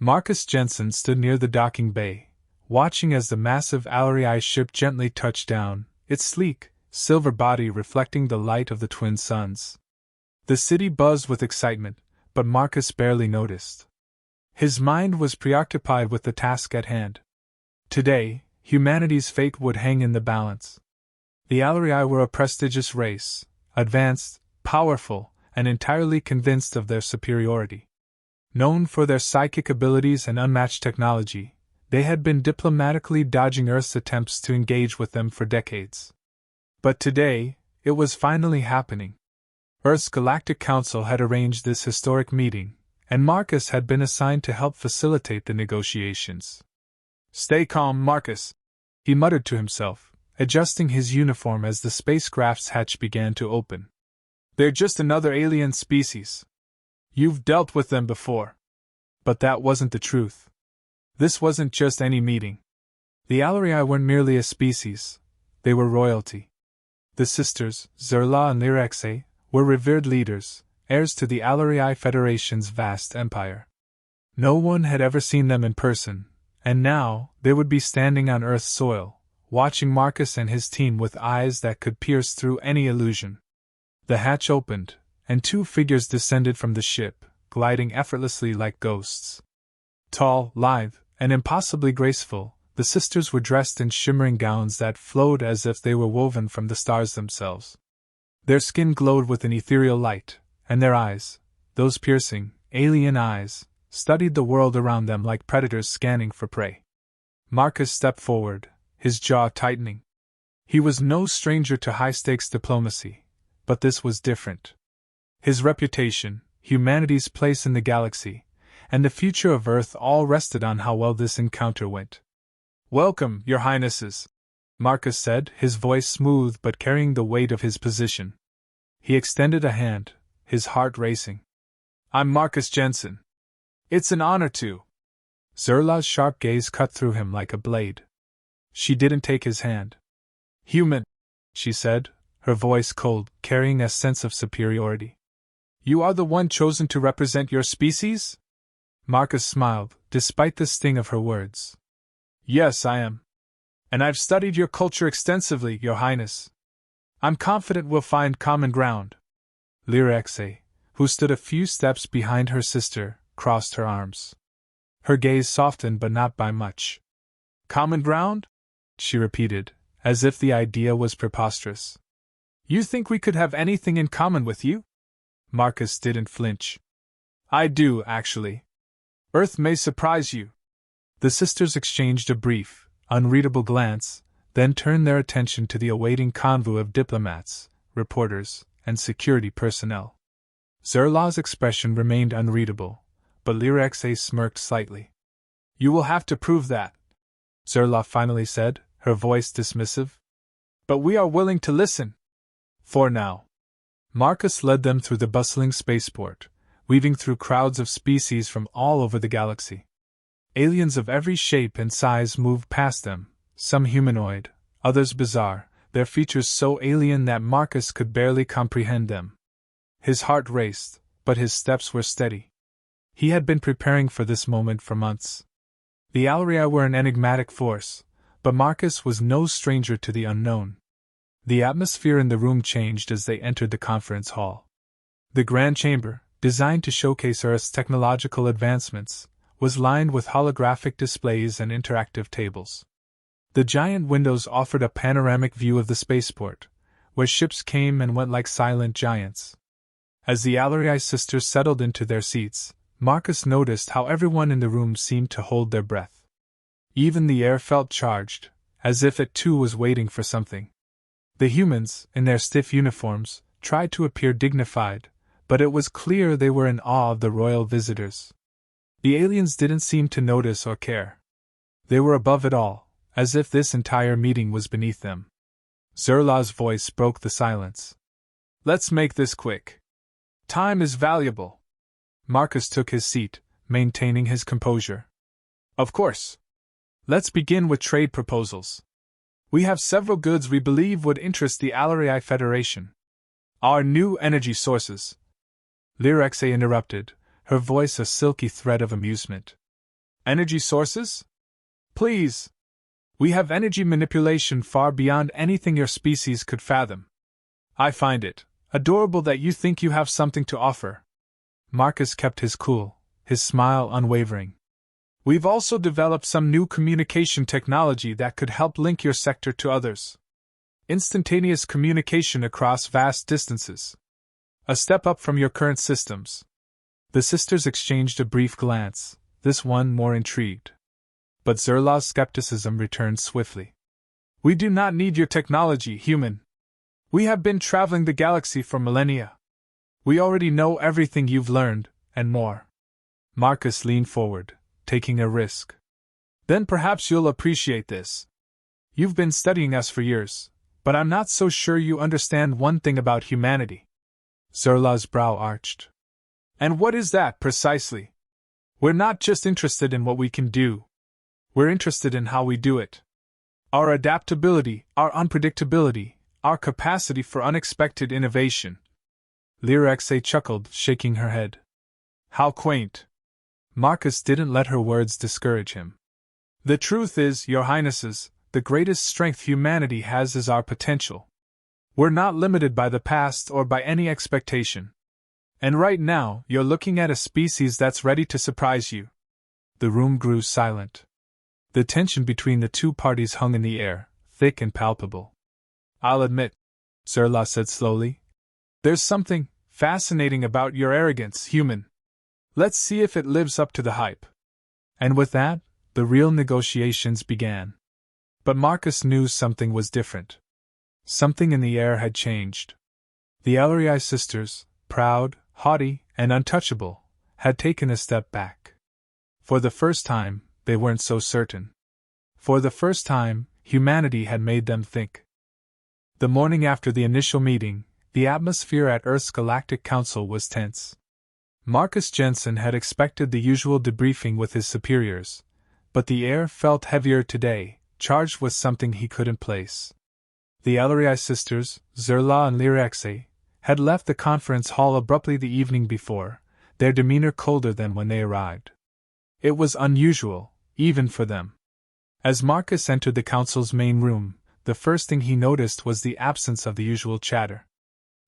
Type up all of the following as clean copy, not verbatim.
Marcus Jensen stood near the docking bay, watching as the massive Alarii ship gently touched down, its sleek, silver body reflecting the light of the twin suns. The city buzzed with excitement, but Marcus barely noticed. His mind was preoccupied with the task at hand. Today, humanity's fate would hang in the balance. The Alarii were a prestigious race, advanced, powerful, and entirely convinced of their superiority. Known for their psychic abilities and unmatched technology, they had been diplomatically dodging Earth's attempts to engage with them for decades. But today, it was finally happening. Earth's Galactic Council had arranged this historic meeting, and Marcus had been assigned to help facilitate the negotiations. "Stay calm, Marcus," he muttered to himself, adjusting his uniform as the spacecraft's hatch began to open. "They're just another alien species. You've dealt with them before." But that wasn't the truth. This wasn't just any meeting. The Alarii weren't merely a species, they were royalty. The sisters, Zerla and Lyraxe, were revered leaders, heirs to the Alarii Federation's vast empire. No one had ever seen them in person, and now they would be standing on Earth's soil, watching Marcus and his team with eyes that could pierce through any illusion. The hatch opened, and two figures descended from the ship, gliding effortlessly like ghosts. Tall, lithe, and impossibly graceful, the sisters were dressed in shimmering gowns that flowed as if they were woven from the stars themselves. Their skin glowed with an ethereal light, and their eyes, those piercing, alien eyes, studied the world around them like predators scanning for prey. Marcus stepped forward, his jaw tightening. He was no stranger to high-stakes diplomacy, but this was different. His reputation, humanity's place in the galaxy, and the future of Earth all rested on how well this encounter went. "Welcome, Your Highnesses," Marcus said, his voice smooth but carrying the weight of his position. He extended a hand, his heart racing. "I'm Marcus Jensen. It's an honor to." Zerla's sharp gaze cut through him like a blade. She didn't take his hand. "Human," she said, her voice cold, carrying a sense of superiority. "You are the one chosen to represent your species?" Marcus smiled, despite the sting of her words. "Yes, I am. And I've studied your culture extensively, Your Highness. I'm confident we'll find common ground." Lyraxe, who stood a few steps behind her sister, crossed her arms. Her gaze softened but not by much. "Common ground?" she repeated, as if the idea was preposterous. "You think we could have anything in common with you?" Marcus didn't flinch. "I do, actually. Earth may surprise you." The sisters exchanged a brief, unreadable glance, then turned their attention to the awaiting convoy of diplomats, reporters, and security personnel. Zerla's expression remained unreadable, but Lyraxe smirked slightly. "You will have to prove that," Zerla finally said, her voice dismissive. "But we are willing to listen. For now." Marcus led them through the bustling spaceport, weaving through crowds of species from all over the galaxy. Aliens of every shape and size moved past them, some humanoid, others bizarre, their features so alien that Marcus could barely comprehend them. His heart raced, but his steps were steady. He had been preparing for this moment for months. The Alarii were an enigmatic force, but Marcus was no stranger to the unknown. The atmosphere in the room changed as they entered the conference hall. The grand chamber, designed to showcase Earth's technological advancements, was lined with holographic displays and interactive tables. The giant windows offered a panoramic view of the spaceport, where ships came and went like silent giants. As the Alarii sisters settled into their seats, Marcus noticed how everyone in the room seemed to hold their breath. Even the air felt charged, as if it too was waiting for something. The humans, in their stiff uniforms, tried to appear dignified, but it was clear they were in awe of the royal visitors. The aliens didn't seem to notice or care. They were above it all, as if this entire meeting was beneath them. Zerla's voice broke the silence. "Let's make this quick. Time is valuable." Marcus took his seat, maintaining his composure. "Of course. Let's begin with trade proposals. We have several goods we believe would interest the Alarii Federation. Our new energy sources." Lyraxe interrupted, her voice a silky thread of amusement. Energy sources? Please! We have energy manipulation far beyond anything your species could fathom. I find it adorable that you think you have something to offer. Marcus kept his cool, his smile unwavering. We've also developed some new communication technology that could help link your sector to others. Instantaneous communication across vast distances. A step up from your current systems. The sisters exchanged a brief glance, this one more intrigued. But Zerla's skepticism returned swiftly. We do not need your technology, human. We have been traveling the galaxy for millennia. We already know everything you've learned, and more. Marcus leaned forward, taking a risk. Then perhaps you'll appreciate this. You've been studying us for years, but I'm not so sure you understand one thing about humanity. Zerla's brow arched. And what is that, precisely? We're not just interested in what we can do. We're interested in how we do it. Our adaptability, our unpredictability, our capacity for unexpected innovation. Lyraxe chuckled, shaking her head. How quaint. Marcus didn't let her words discourage him. The truth is, your highnesses, the greatest strength humanity has is our potential. We're not limited by the past or by any expectation. And right now, you're looking at a species that's ready to surprise you. The room grew silent. The tension between the two parties hung in the air, thick and palpable. I'll admit, Zerla said slowly, there's something fascinating about your arrogance, human. Let's see if it lives up to the hype. And with that, the real negotiations began. But Marcus knew something was different. Something in the air had changed. The Ellery sisters, proud, haughty, and untouchable, had taken a step back. For the first time, they weren't so certain. For the first time, humanity had made them think. The morning after the initial meeting, the atmosphere at Earth's Galactic Council was tense. Marcus Jensen had expected the usual debriefing with his superiors, but the air felt heavier today, charged with something he couldn't place. The Ellery sisters, Zerla and Lyraxe, had left the conference hall abruptly the evening before, their demeanor colder than when they arrived. It was unusual, even for them. As Marcus entered the council's main room, the first thing he noticed was the absence of the usual chatter.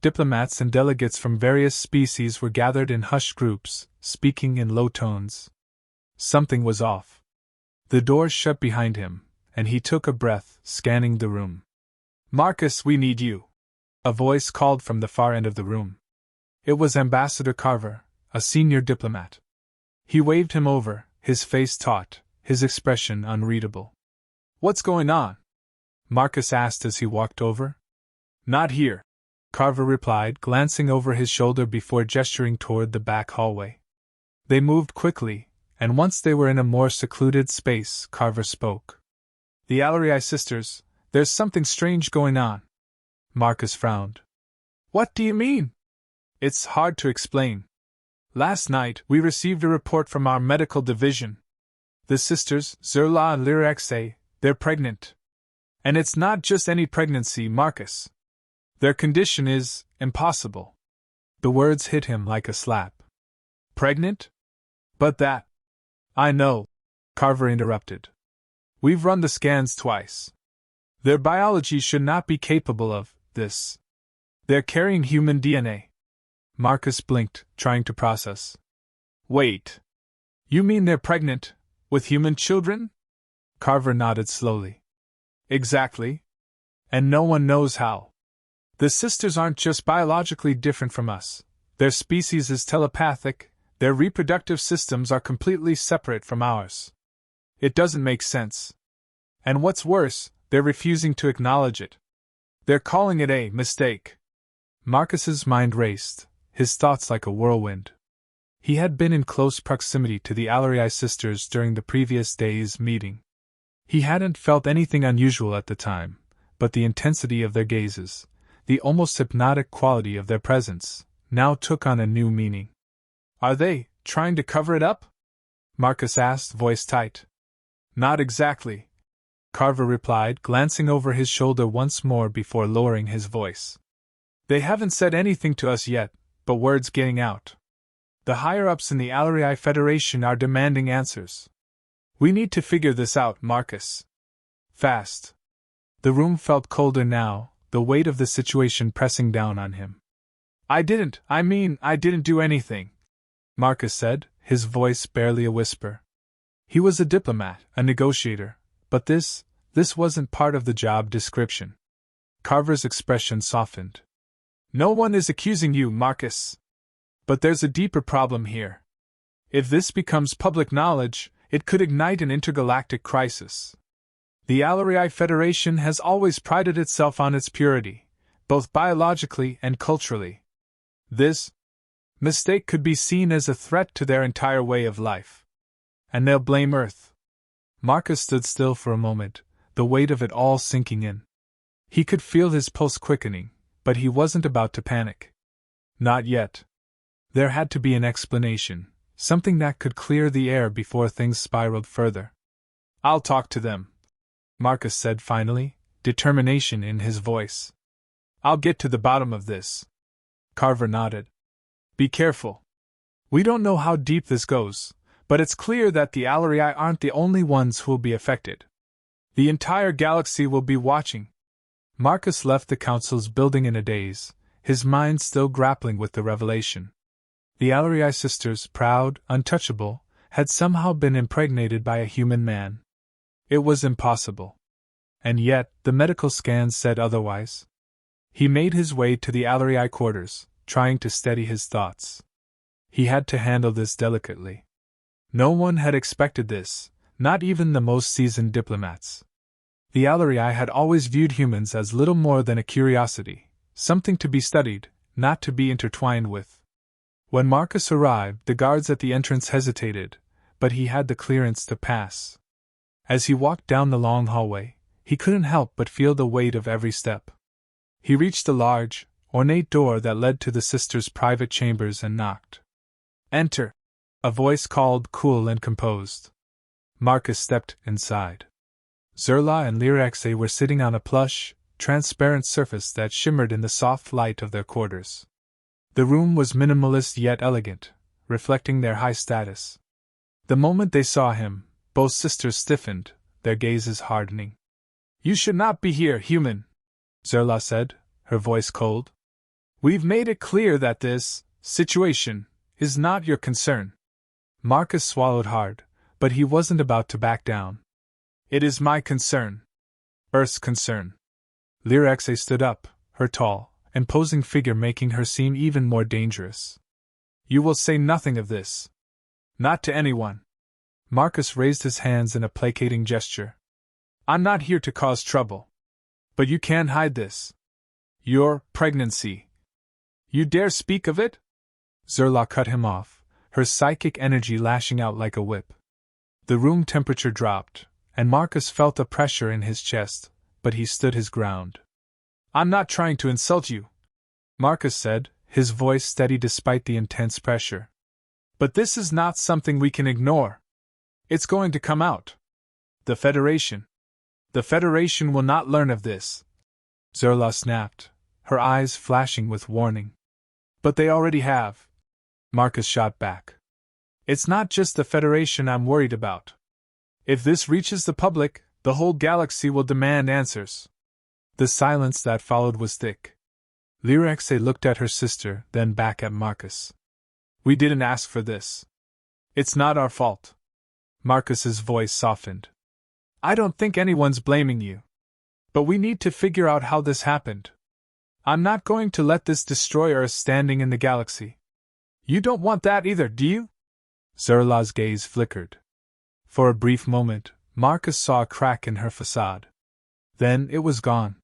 Diplomats and delegates from various species were gathered in hushed groups, speaking in low tones. Something was off. The door shut behind him, and he took a breath, scanning the room. Marcus, we need you. A voice called from the far end of the room. It was Ambassador Carver, a senior diplomat. He waved him over, his face taut, his expression unreadable. What's going on? Marcus asked as he walked over. Not here, Carver replied, glancing over his shoulder before gesturing toward the back hallway. They moved quickly, and once they were in a more secluded space, Carver spoke. The Ellery sisters, there's something strange going on. Marcus frowned. What do you mean? It's hard to explain. Last night, we received a report from our medical division. The sisters, Zerla and Lyraxe, they're pregnant. And it's not just any pregnancy, Marcus. Their condition is impossible. The words hit him like a slap. Pregnant? But that... I know, Carver interrupted. We've run the scans twice. Their biology should not be capable of this. They're carrying human DNA. Marcus blinked, trying to process. Wait. You mean they're pregnant, with human children? Carver nodded slowly. Exactly. And no one knows how. The sisters aren't just biologically different from us. Their species is telepathic, their reproductive systems are completely separate from ours. It doesn't make sense. And what's worse, they're refusing to acknowledge it. They're calling it a mistake. Marcus's mind raced, his thoughts like a whirlwind. He had been in close proximity to the Ellery sisters during the previous day's meeting. He hadn't felt anything unusual at the time, but the intensity of their gazes, the almost hypnotic quality of their presence, now took on a new meaning. Are they trying to cover it up? Marcus asked, voice tight. Not exactly, Carver replied, glancing over his shoulder once more before lowering his voice. They haven't said anything to us yet, but word's getting out. The higher-ups in the Ellery Federation are demanding answers. We need to figure this out, Marcus. Fast. The room felt colder now, the weight of the situation pressing down on him. I didn't do anything, Marcus said, his voice barely a whisper. He was a diplomat, a negotiator, but this wasn't part of the job description. Carver's expression softened. No one is accusing you, Marcus. But there's a deeper problem here. If this becomes public knowledge, it could ignite an intergalactic crisis. The Alarii Federation has always prided itself on its purity, both biologically and culturally. This mistake could be seen as a threat to their entire way of life. And they'll blame Earth. Marcus stood still for a moment, the weight of it all sinking in. He could feel his pulse quickening, but he wasn't about to panic. Not yet. There had to be an explanation, something that could clear the air before things spiraled further. I'll talk to them, Marcus said finally, determination in his voice. I'll get to the bottom of this. Carver nodded. Be careful. We don't know how deep this goes, but it's clear that the Alarii aren't the only ones who'll be affected. The entire galaxy will be watching. Marcus left the council's building in a daze, his mind still grappling with the revelation. The Alarii sisters, proud, untouchable, had somehow been impregnated by a human man. It was impossible. And yet, the medical scans said otherwise. He made his way to the Alarii quarters, trying to steady his thoughts. He had to handle this delicately. No one had expected this, not even the most seasoned diplomats. The Alarii had always viewed humans as little more than a curiosity, something to be studied, not to be intertwined with. When Marcus arrived, the guards at the entrance hesitated, but he had the clearance to pass. As he walked down the long hallway, he couldn't help but feel the weight of every step. He reached the large, ornate door that led to the sisters' private chambers and knocked. Enter! A voice called, cool and composed. Marcus stepped inside. Zerla and Lyraxe were sitting on a plush, transparent surface that shimmered in the soft light of their quarters. The room was minimalist yet elegant, reflecting their high status. The moment they saw him, both sisters stiffened, their gazes hardening. You should not be here, human, Zerla said, her voice cold. We've made it clear that this situation is not your concern. Marcus swallowed hard, but he wasn't about to back down. It is my concern. Earth's concern. Lyraxe stood up, her tall, imposing figure making her seem even more dangerous. You will say nothing of this. Not to anyone. Marcus raised his hands in a placating gesture. I'm not here to cause trouble. But you can't hide this. Your pregnancy. You dare speak of it? Zerla cut him off, her psychic energy lashing out like a whip. The room temperature dropped, and Marcus felt a pressure in his chest, but he stood his ground. I'm not trying to insult you, Marcus said, his voice steady despite the intense pressure. But this is not something we can ignore. It's going to come out. The Federation will not learn of this. Zerla snapped, her eyes flashing with warning. But they already have. Marcus shot back. It's not just the Federation I'm worried about. If this reaches the public, the whole galaxy will demand answers. The silence that followed was thick. Lyraxe looked at her sister, then back at Marcus. We didn't ask for this. It's not our fault. Marcus's voice softened. I don't think anyone's blaming you. But we need to figure out how this happened. I'm not going to let this destroy Earth standing in the galaxy. You don't want that either, do you? Zerla's gaze flickered. For a brief moment, Marcus saw a crack in her facade. Then it was gone.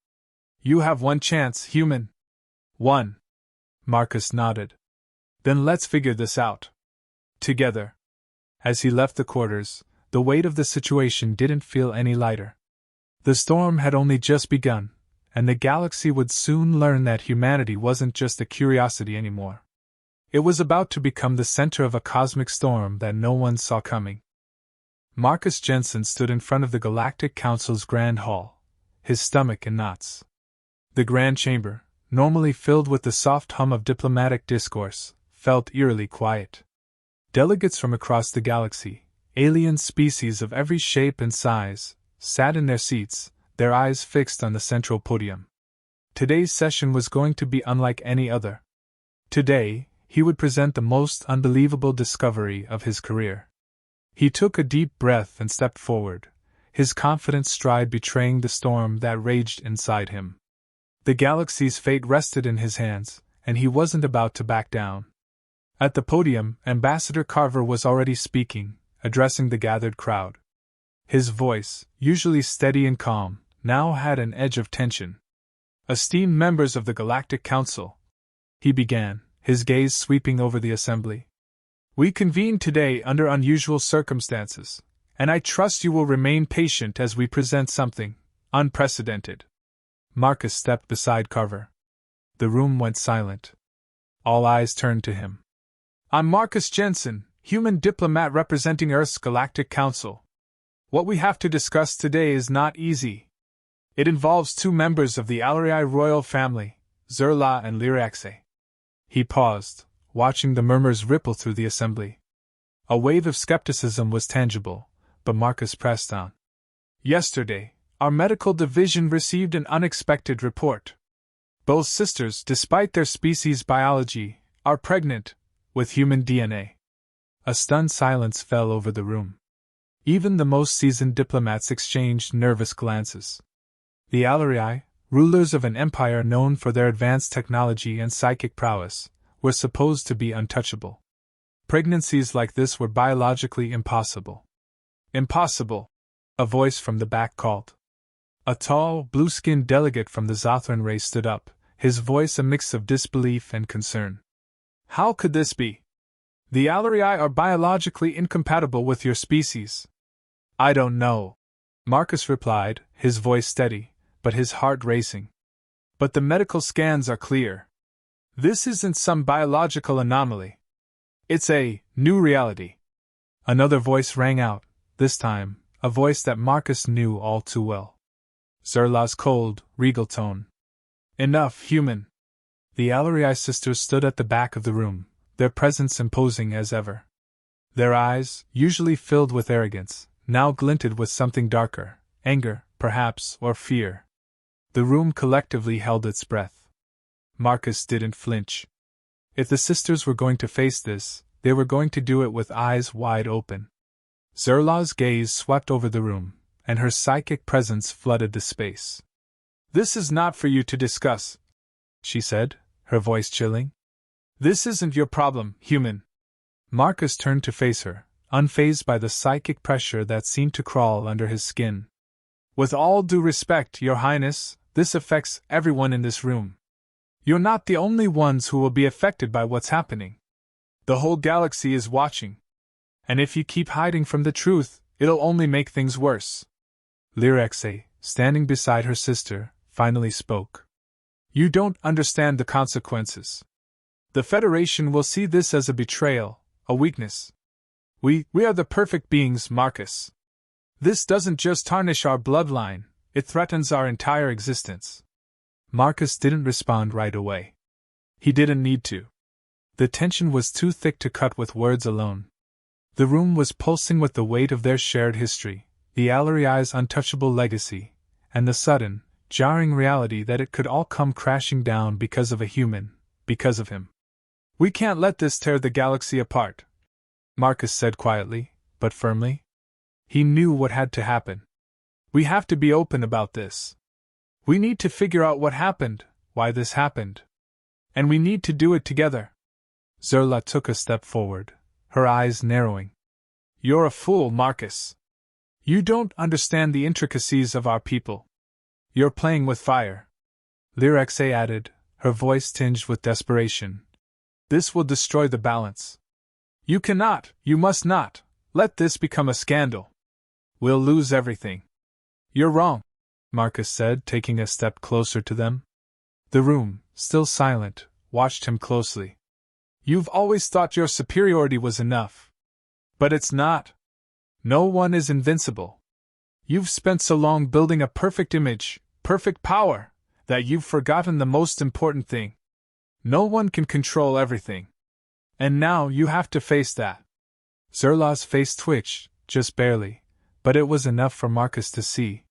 You have one chance, human. One. Marcus nodded. Then let's figure this out. Together. As he left the quarters, the weight of the situation didn't feel any lighter. The storm had only just begun, and the galaxy would soon learn that humanity wasn't just a curiosity anymore. It was about to become the center of a cosmic storm that no one saw coming. Marcus Jensen stood in front of the Galactic Council's Grand Hall, his stomach in knots. The Grand Chamber, normally filled with the soft hum of diplomatic discourse, felt eerily quiet. Delegates from across the galaxy, alien species of every shape and size, sat in their seats, their eyes fixed on the central podium. Today's session was going to be unlike any other. Today, he would present the most unbelievable discovery of his career. He took a deep breath and stepped forward, his confident stride betraying the storm that raged inside him. The galaxy's fate rested in his hands, and he wasn't about to back down. At the podium, Ambassador Carver was already speaking, addressing the gathered crowd. His voice, usually steady and calm, now had an edge of tension. "Esteemed members of the Galactic Council," he began, his gaze sweeping over the assembly. "We convene today under unusual circumstances, and I trust you will remain patient as we present something unprecedented." Marcus stepped beside Carver. The room went silent. All eyes turned to him. "I'm Marcus Jensen, human diplomat representing Earth's Galactic Council. What we have to discuss today is not easy. It involves two members of the Alarii royal family, Zerla and Lyraxe." He paused, watching the murmurs ripple through the assembly. A wave of skepticism was tangible, but Marcus pressed on. "Yesterday, our medical division received an unexpected report. Both sisters, despite their species biology, are pregnant, with human DNA." A stunned silence fell over the room. Even the most seasoned diplomats exchanged nervous glances. The Alarii, rulers of an empire known for their advanced technology and psychic prowess, were supposed to be untouchable. Pregnancies like this were biologically impossible. "Impossible!" a voice from the back called. A tall, blue-skinned delegate from the Zothran race stood up, his voice a mix of disbelief and concern. "How could this be? The Alarii are biologically incompatible with your species." "I don't know," Marcus replied, his voice steady, but his heart racing. "But the medical scans are clear. This isn't some biological anomaly. It's a new reality." Another voice rang out, this time, a voice that Marcus knew all too well. Zerla's cold, regal tone. "Enough, human." The Alarii sisters stood at the back of the room, their presence imposing as ever. Their eyes, usually filled with arrogance, now glinted with something darker, anger, perhaps, or fear. The room collectively held its breath. Marcus didn't flinch. If the sisters were going to face this, they were going to do it with eyes wide open. Zerla's gaze swept over the room, and her psychic presence flooded the space. "This is not for you to discuss," she said, her voice chilling. "This isn't your problem, human." Marcus turned to face her, unfazed by the psychic pressure that seemed to crawl under his skin. "With all due respect, Your Highness, this affects everyone in this room. You're not the only ones who will be affected by what's happening. The whole galaxy is watching. And if you keep hiding from the truth, it'll only make things worse." Lyraxe, standing beside her sister, finally spoke. "You don't understand the consequences. The Federation will see this as a betrayal, a weakness. We are the perfect beings, Marcus. This doesn't just tarnish our bloodline, it threatens our entire existence." Marcus didn't respond right away. He didn't need to. The tension was too thick to cut with words alone. The room was pulsing with the weight of their shared history, the Alarii's untouchable legacy, and the sudden, jarring reality that it could all come crashing down because of a human, because of him. "We can't let this tear the galaxy apart," Marcus said quietly, but firmly. He knew what had to happen. "We have to be open about this. We need to figure out what happened, why this happened. And we need to do it together." Zerla took a step forward, her eyes narrowing. "You're a fool, Marcus. You don't understand the intricacies of our people. You're playing with fire." Lyraxe added, her voice tinged with desperation. "This will destroy the balance. You cannot, you must not, let this become a scandal. We'll lose everything." "You're wrong," Marcus said, taking a step closer to them. The room, still silent, watched him closely. "You've always thought your superiority was enough. But it's not. No one is invincible. You've spent so long building a perfect image, perfect power, that you've forgotten the most important thing. No one can control everything. And now you have to face that." Zerla's face twitched, just barely, but it was enough for Marcus to see.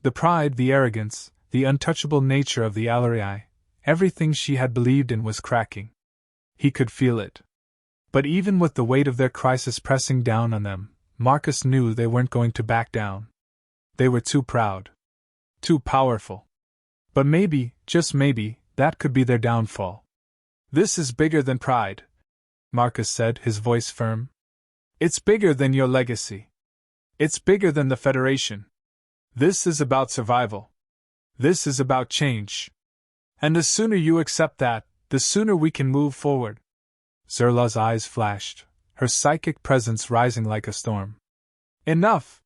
The pride, the arrogance, the untouchable nature of the Alarii, everything she had believed in was cracking. He could feel it. But even with the weight of their crisis pressing down on them, Marcus knew they weren't going to back down. They were too proud. Too powerful. But maybe, just maybe, that could be their downfall. "This is bigger than pride," Marcus said, his voice firm. "It's bigger than your legacy. It's bigger than the Federation. This is about survival. This is about change. And the sooner you accept that, the sooner we can move forward." Zerla's eyes flashed, her psychic presence rising like a storm. "Enough!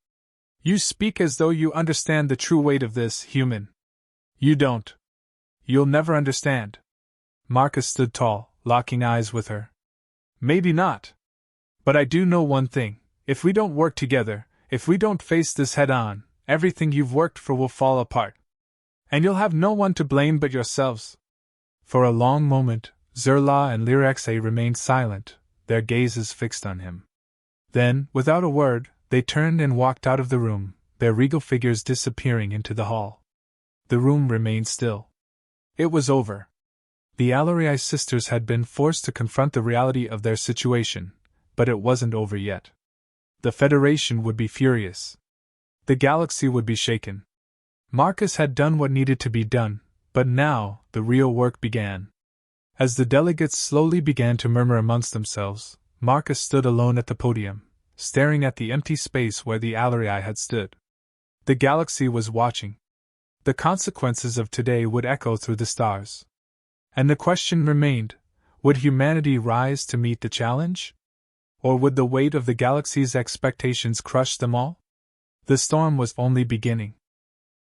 You speak as though you understand the true weight of this, human. You don't. You'll never understand." Marcus stood tall, locking eyes with her. "Maybe not. But I do know one thing. If we don't work together, if we don't face this head-on, everything you've worked for will fall apart. And you'll have no one to blame but yourselves." For a long moment, Zerla and Lyraxe remained silent, their gazes fixed on him. Then, without a word, they turned and walked out of the room, their regal figures disappearing into the hall. The room remained still. It was over. The Alarii sisters had been forced to confront the reality of their situation, but it wasn't over yet. The Federation would be furious. The galaxy would be shaken. Marcus had done what needed to be done, but now the real work began. As the delegates slowly began to murmur amongst themselves, Marcus stood alone at the podium, staring at the empty space where the Alarii had stood. The galaxy was watching. The consequences of today would echo through the stars. And the question remained, would humanity rise to meet the challenge? Or would the weight of the galaxy's expectations crush them all? The storm was only beginning.